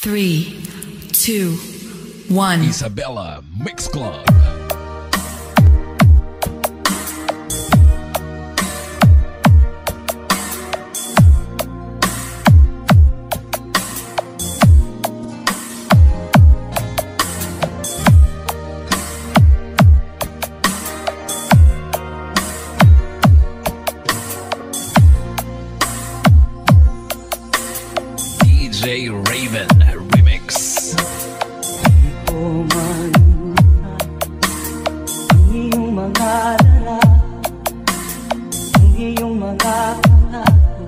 3, 2, 1. Isabela Mix Club. DJ Raven Remix. Di ko malimutan ang iyong mga larawan, ang iyong mga pangako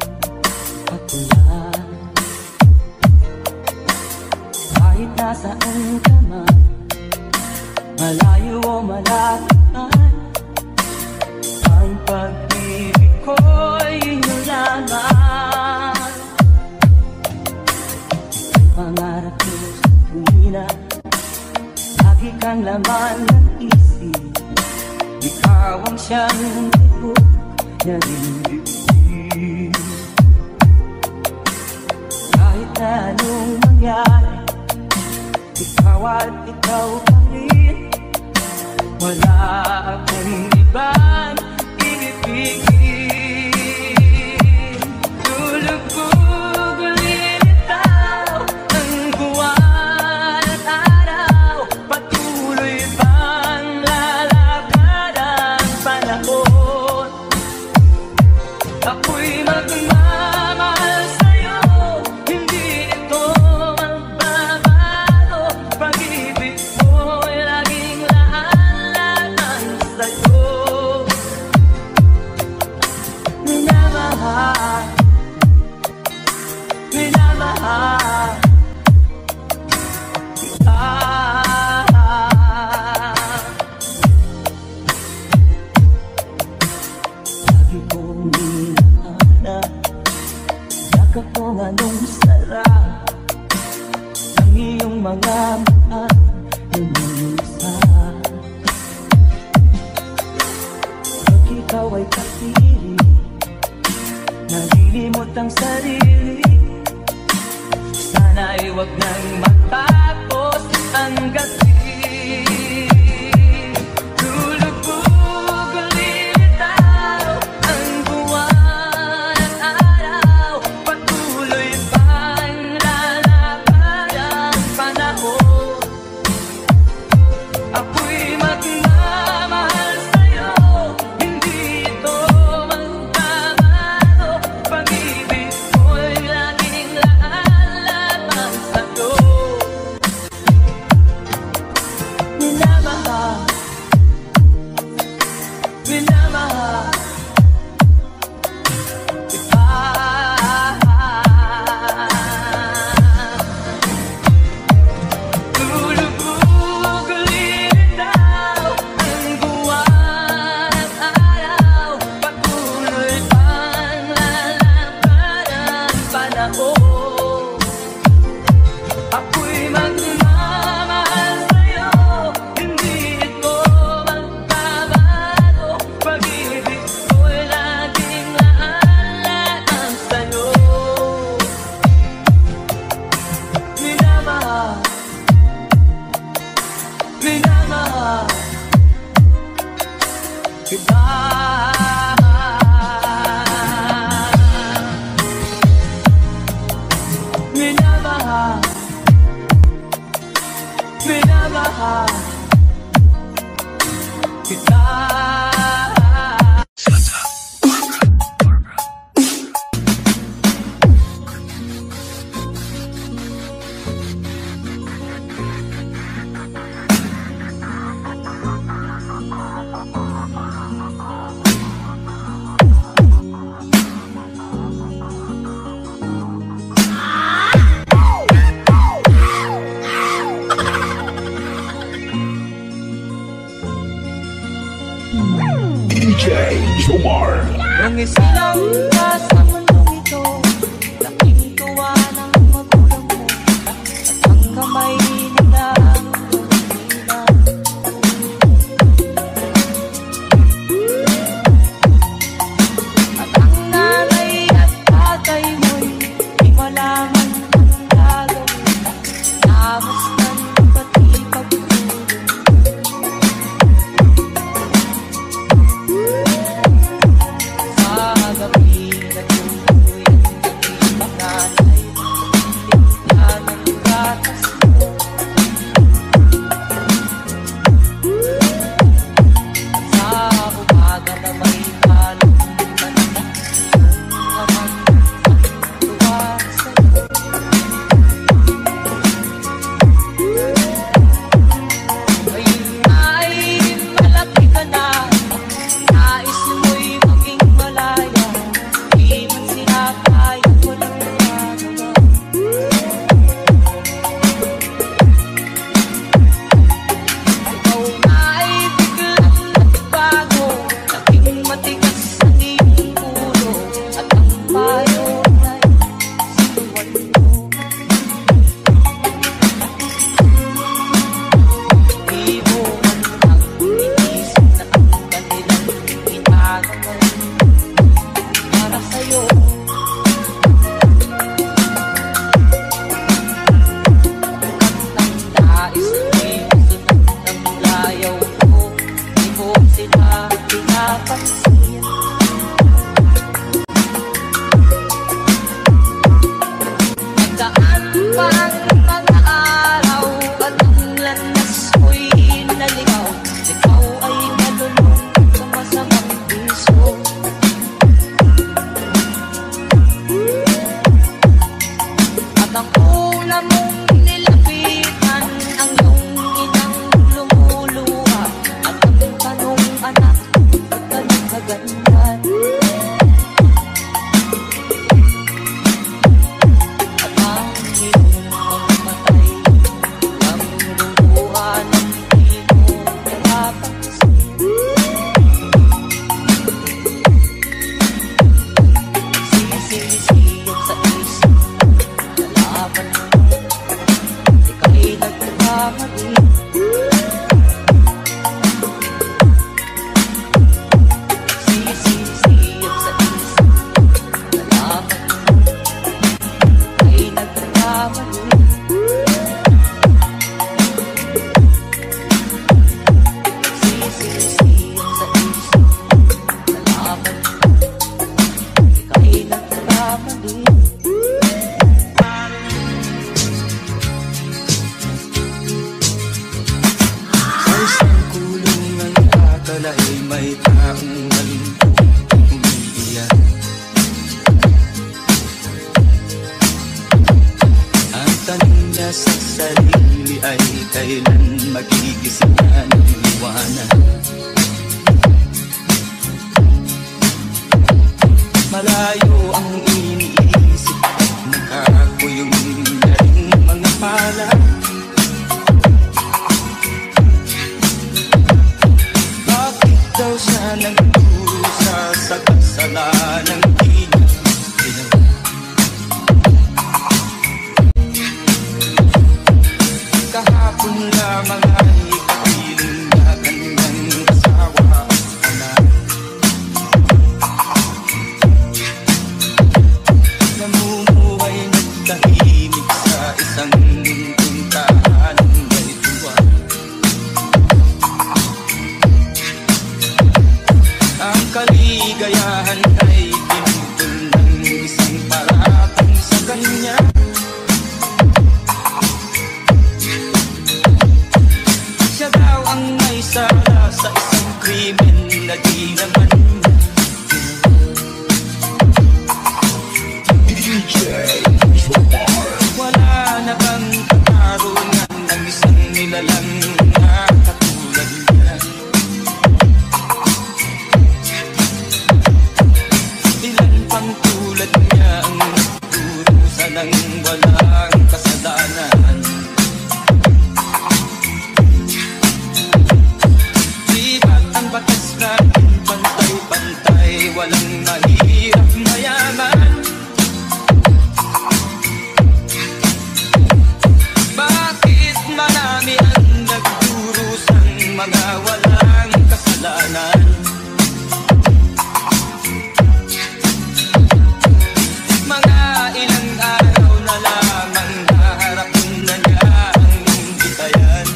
at ulan. Kahit nasaan ka man, malayo o malapit man, ang pag-ibig ko'y iyong laman. Pangarap ko sa tuwina, lagi kang laman ng isip. Ikaw ang siyang tibok na rinibig. Kahit na anong mangyari, ikaw at ikaw pa rin. Wala akong ibang ibibigin. Tulog ko DJ Jomar. Kung isilang ka sa mundong ito, nakikiwa ng magulang mo, at ang kamay nila ang pagkakila. At ang nanay at tatay mo'y di malaman ang gagawin. pa ang mga araw at ang landas ko'y naligaw. Ikaw ay nalulong sa masamang piso. At ang una mong nilapitan ang iyong inang lumuluha. At ang tanong, anak, ba't ka nagkaganyan? At ang iyong mga matay ang luluha ng di mo napapansin. Sisiyot sa isip lalaban mo, ika'y nagkamali. Sisiyot sa isip lalaban mo, ika'y nagkamali. Sisiyot sa isip lalaban mo, ika'y nagkamali. Sa isang kulungan akala'i may taong umiiyak. Ang tanong niya sa sarili ay kailan magigising na ng liwanag. Malayo ang iniisip at nakakuyong na rin mga palad. Bakit daw siya nagdurusa sa kasalanang di niya ginawa? Kahapon lamang ay kapiling na kanyang asawa at anak. Namumuhay nagtahimik sa isang mundong tahanan may tuwa. Ang kaligayahan ay pinutol ng isang paratang sa kanya. Siya daw ang may sala sa isang krimen na di naman niya. DJ Jomar. Wala na bang katarungan ng isang nilalang na katulad niya? Ilan pang tulad niya ang nagdurusa ng walang kasalanan? Di ba't ang batas natin pantay-pantay, walang mahirap mayaman? Bakit marami ang nagdurusang mga walang kasalanan? Mga ilang araw na lamang haharapin na niya ang bitayan.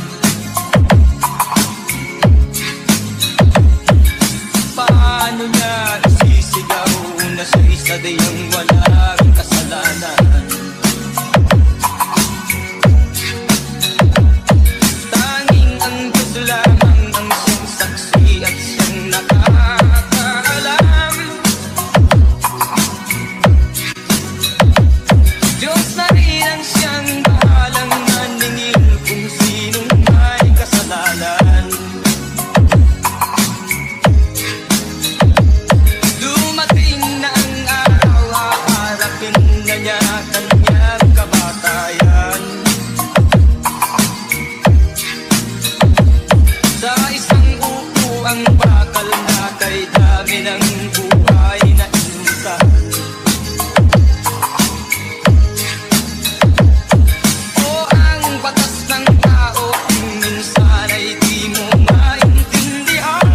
Paano niya isisigaw na siya isa diyang walang kasalanan? Tanging ang Diyos lamang ang siyang saksi at siyang nakakaalam. Diyos na rin ang siyang bahalang maningil kung sinong may kasalanan. Dumating na ang araw, haharapin na niya kanyang kamatayan. Sa isang upuang bakal na kay dami ng buhay na inutang. O ang batas ng tao kung minsan ay di mo maintindihan.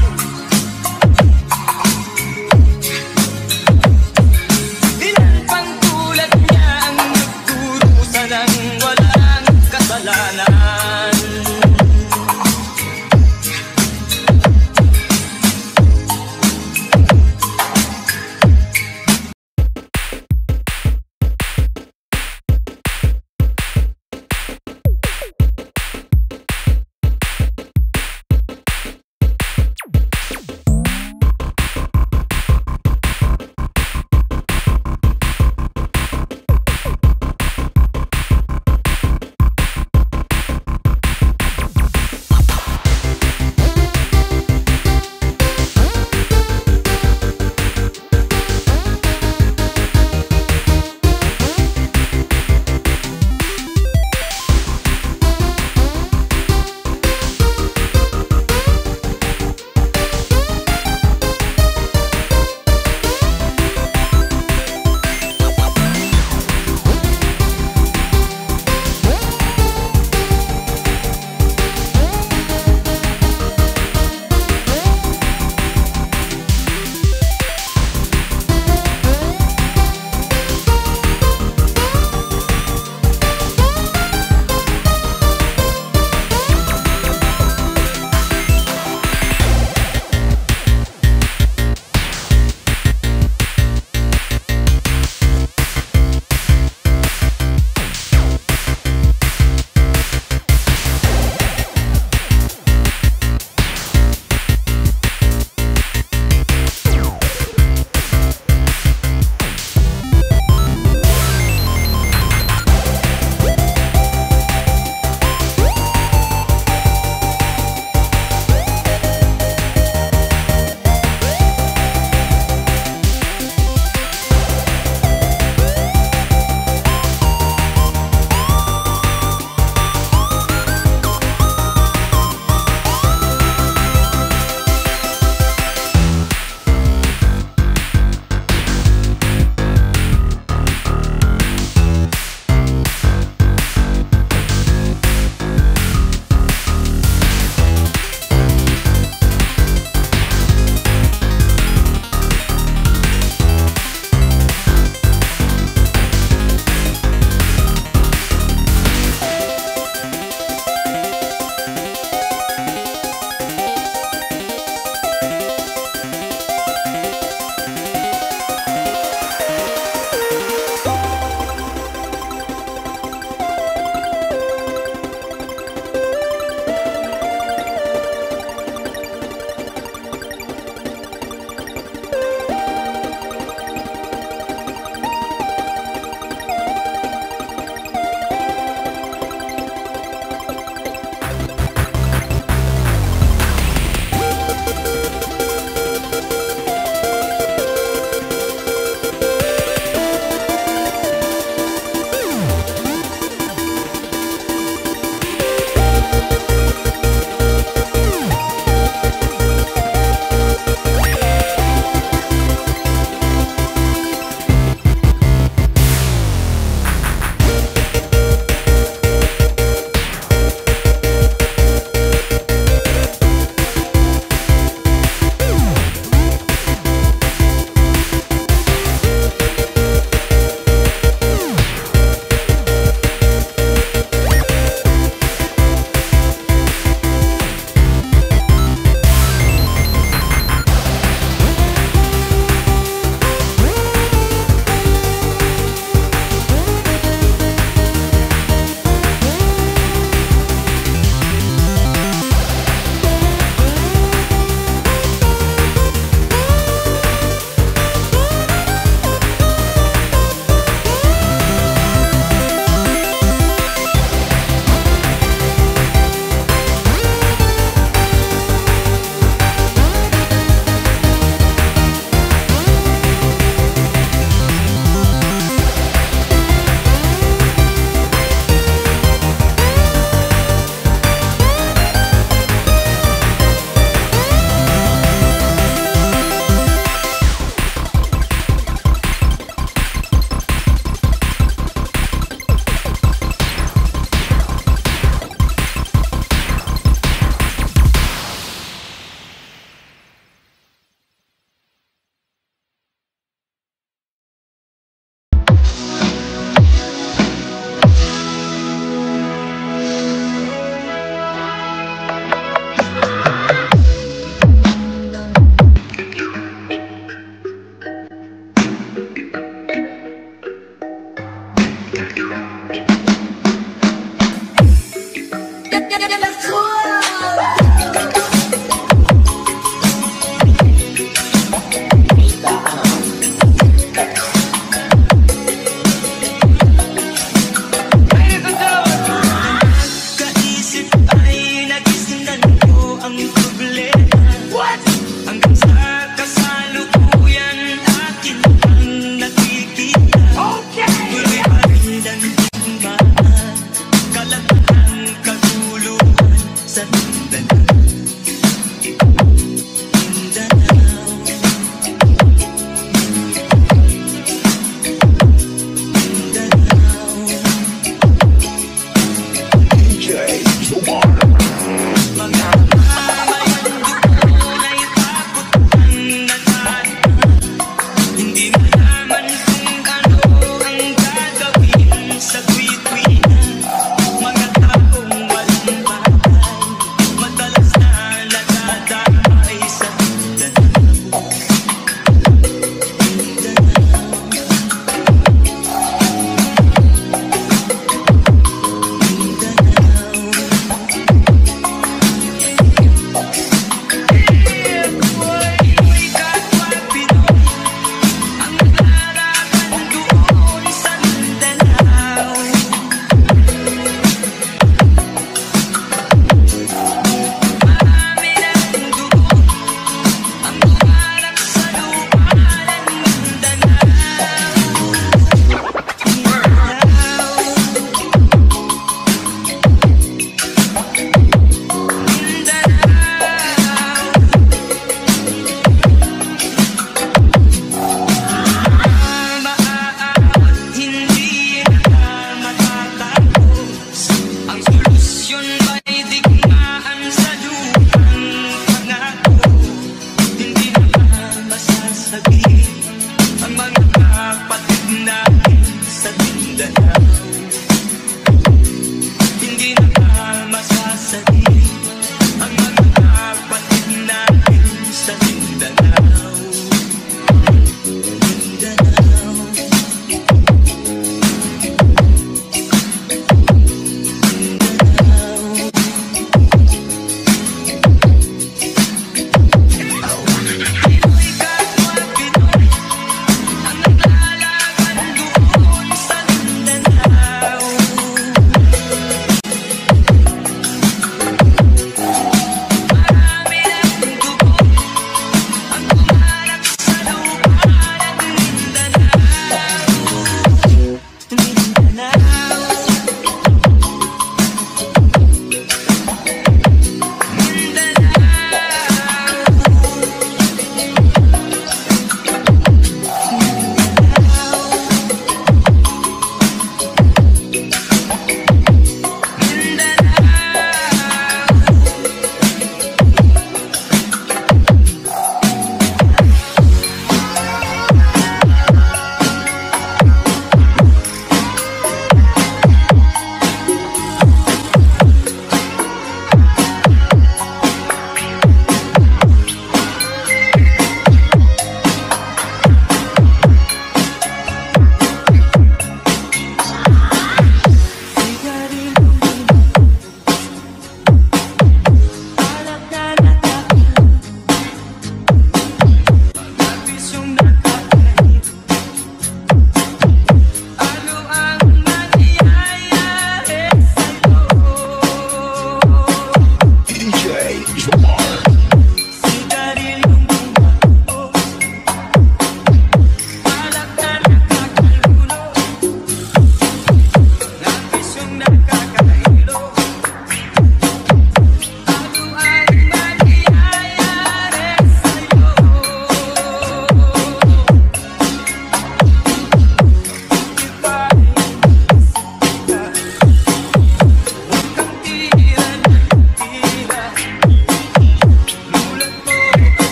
Ilan pang tulad niya ang nagdurusa ng walang kasalanan?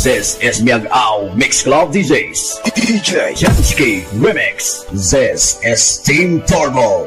This is Miag-Ao Mix Club DJs. DJ Jansky Remix. This is Team Turbo.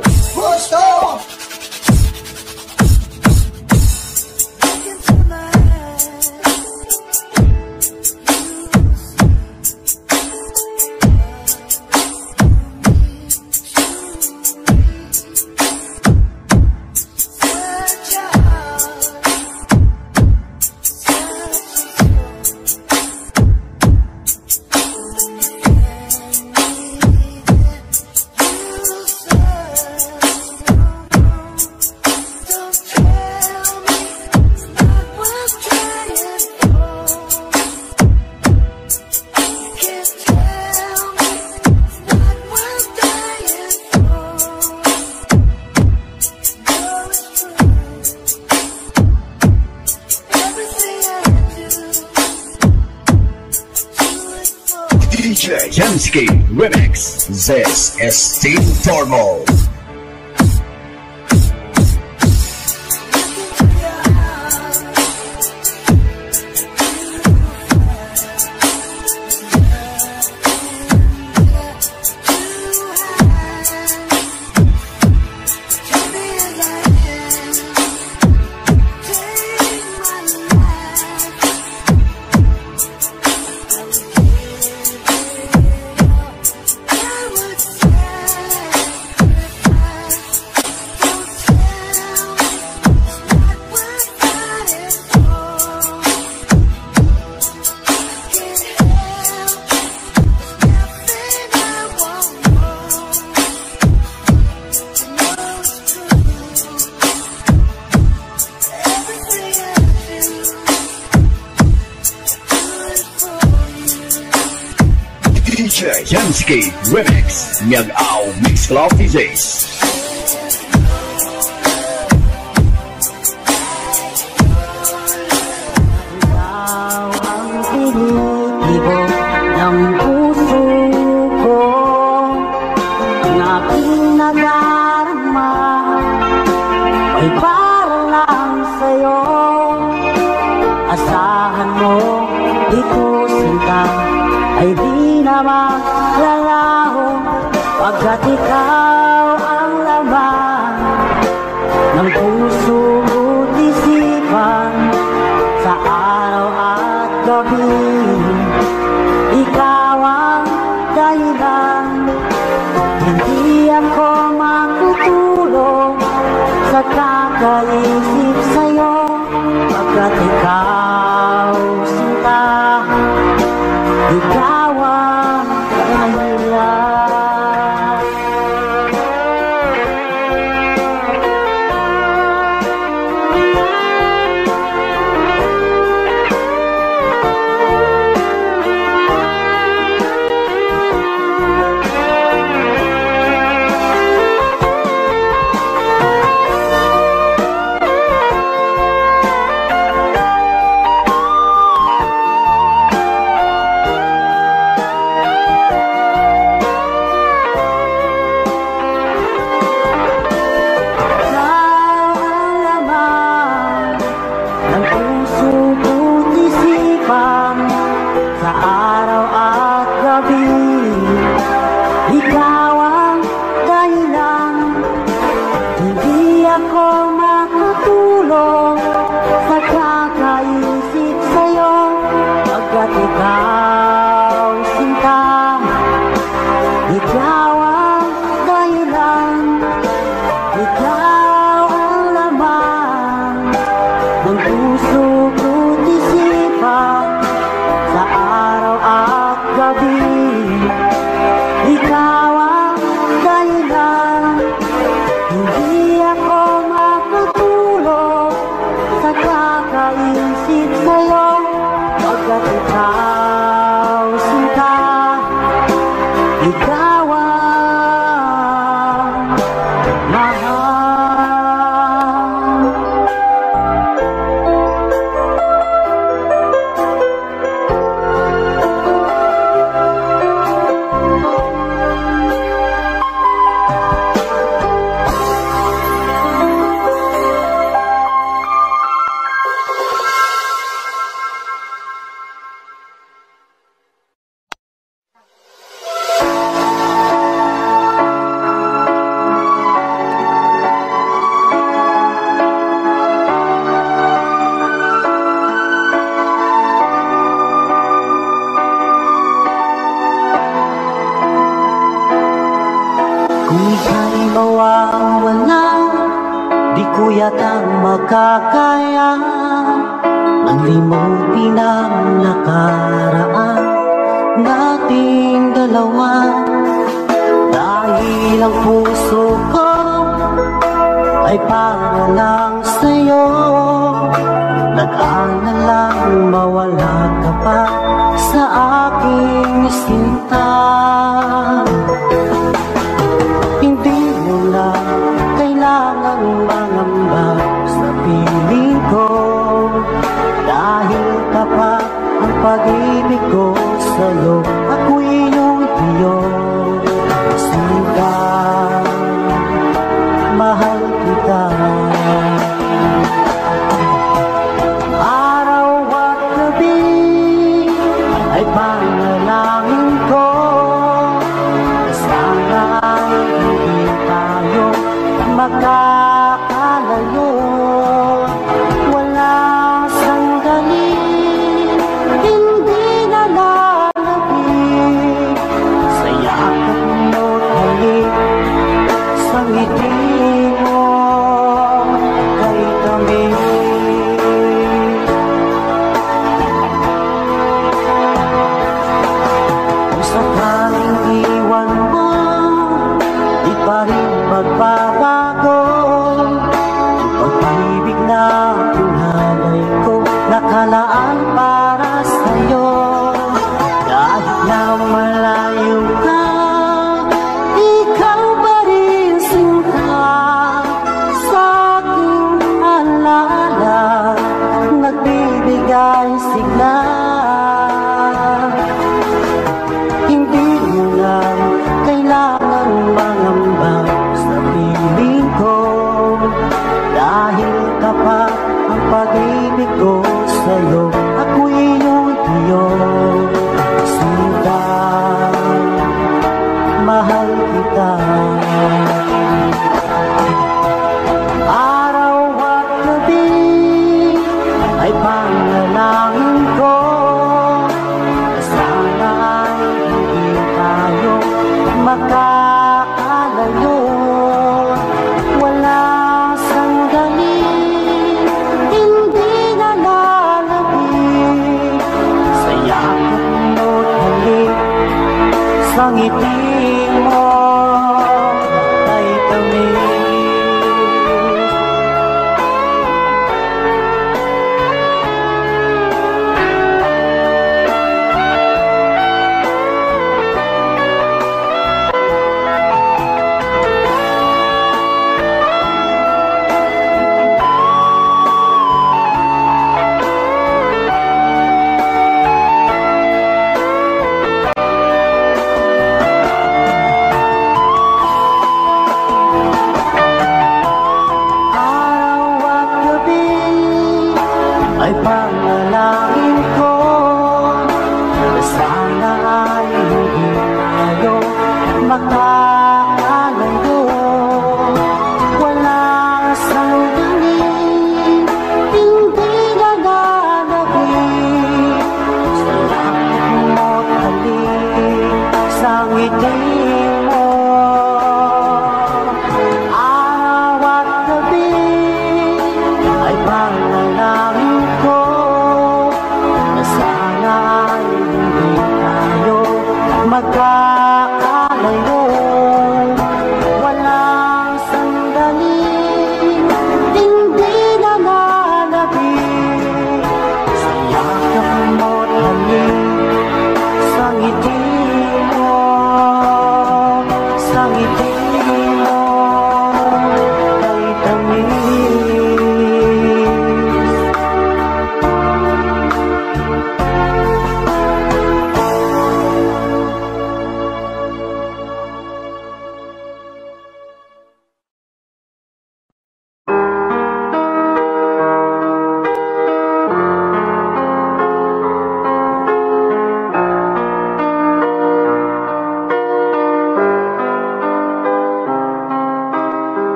DJ Jansky Remix. This is Team Turbo. DJ Jansky Remix. Miag-Ao Mix Club DJs. Asahan mo, ito sinta ay di na maglalaho pagkat ikaw ang laman ng puso mo't isipan sa araw at gabi. Ikaw ang dahilan, hindi ako makutulong sa kakaisip sa'yo pagkat ikaw sinta, ikaw ang dahilan. Kung ika'y mawawala, di ko yata makakaya manlimutin ang nakaraan nating dalawa. Dahil ang puso ko ay para lang sa'yo, nag-aalalang mawala ka pa sa aking sinta. Hindi mo na kailangang mangamba sa piling ko, dahil kapag ang pag-ibig ko sa'yo, ako'y iyong iyong sinta. Mahal kita. Araw at gabi ay panalangin ko, sana ay hindi tayo magkakalayo. Wala sandali, hindi na lalabig sa yakap mo't halik, sa ngiti mo kay kami. Kung sakaling iwan mo, di pa rin magbabago ang pag-ibig na pinalay ko, nakalaan para sa'yo. Kahit na malayo ka, ikaw pa rin sinta sa aking alaala, nagbibigay sigla. Hindi mo na kailangan mangamba sa piling ko, dahil kapag ang pag-ibig ko sa'yo, ako'y iyong iyong sinta. Mahal kita. Araw at gabi ay panalangin ko, sana ay hindi tayo makakalayo. Wala sandali, hindi na lalabig sa yakap mo't halik, sa ngiti mo kay kami.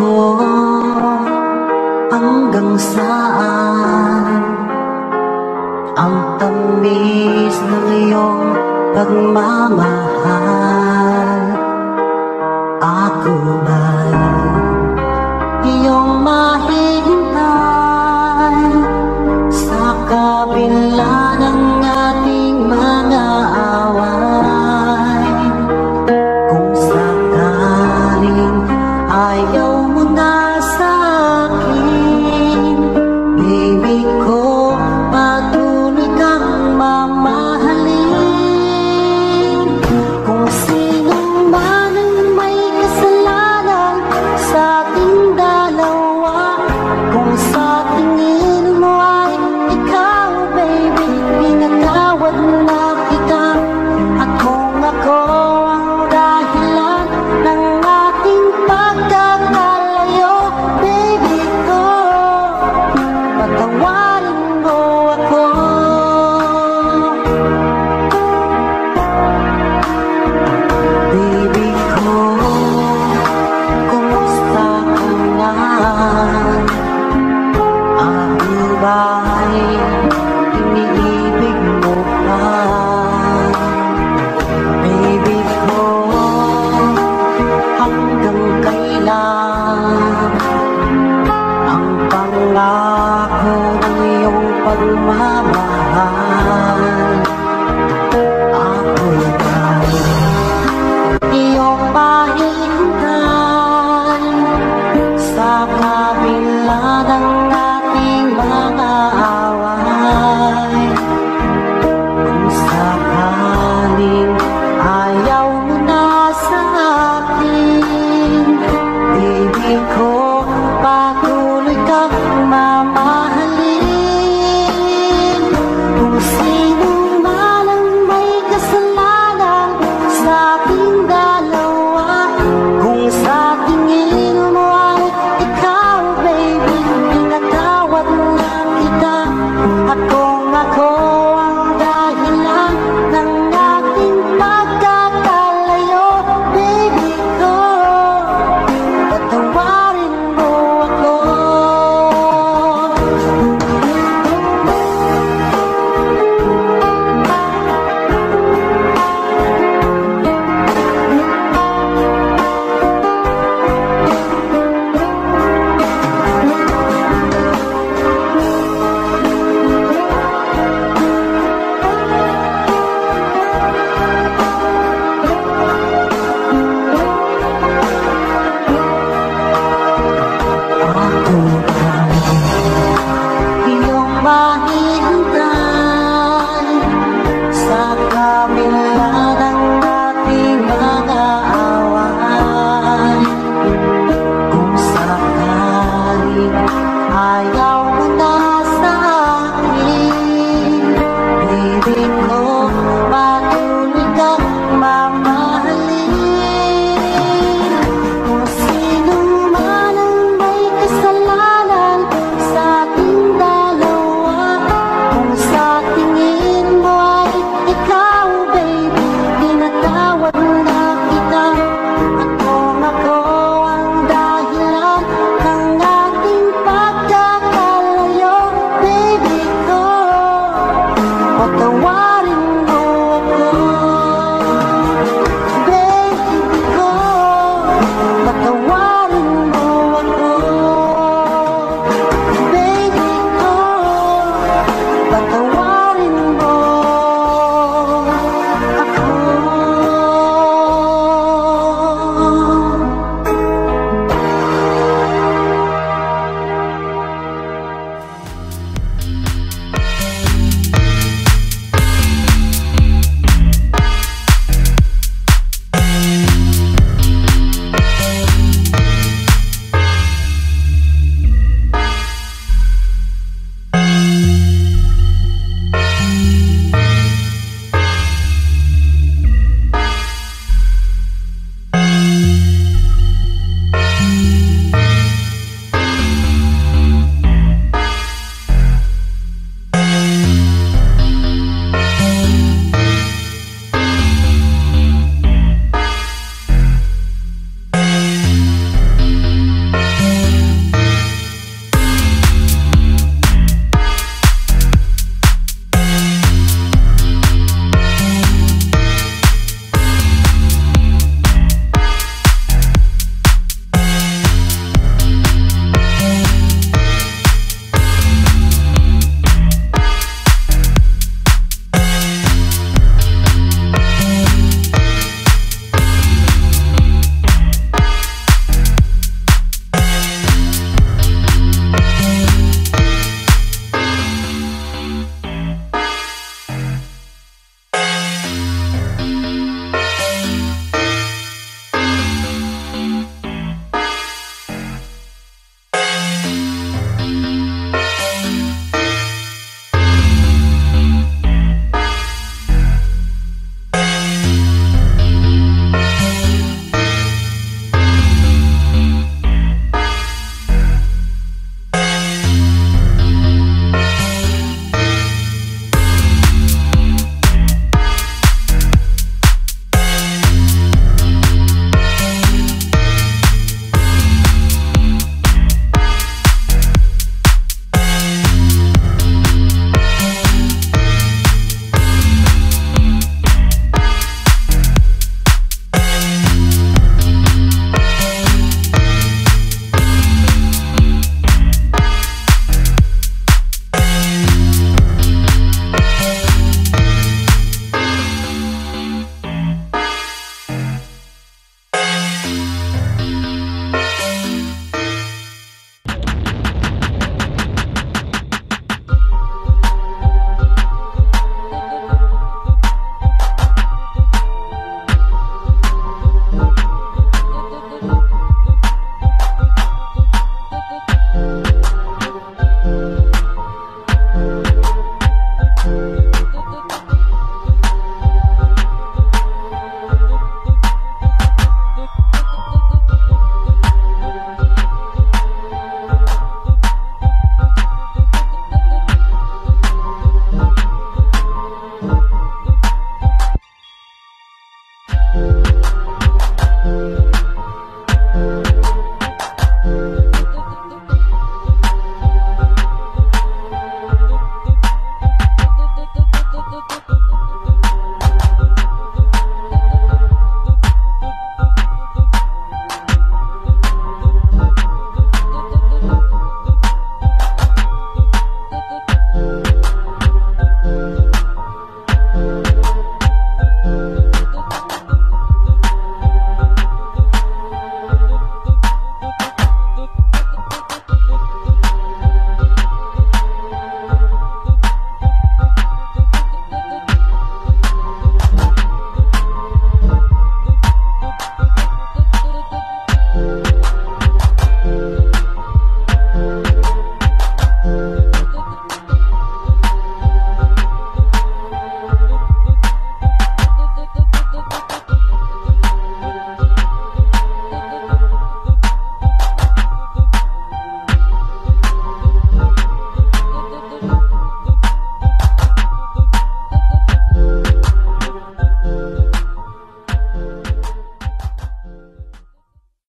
ko hanggang saan ang tamis ng iyong pagmamahal. Ako ba'y iyong mahihintay sa kabila ng ating mga away? Kung sakaling ayaw mo na sa akin, baby ko, patuloy kang mamahalin. Kung sino man ang may kasalanan sa ating dalawa, kung sa tingin mo ay ikaw, baby, pinatawad na kita. At kung ako ang dahilan ng ating pagkakalayo, baby ko, patawarin mo ako. Baby ko, kumusta ka na? Ako ba'y iniibig mo pa? Baby ko, hanggang kailan ang pangako ng iyong pagmamahal?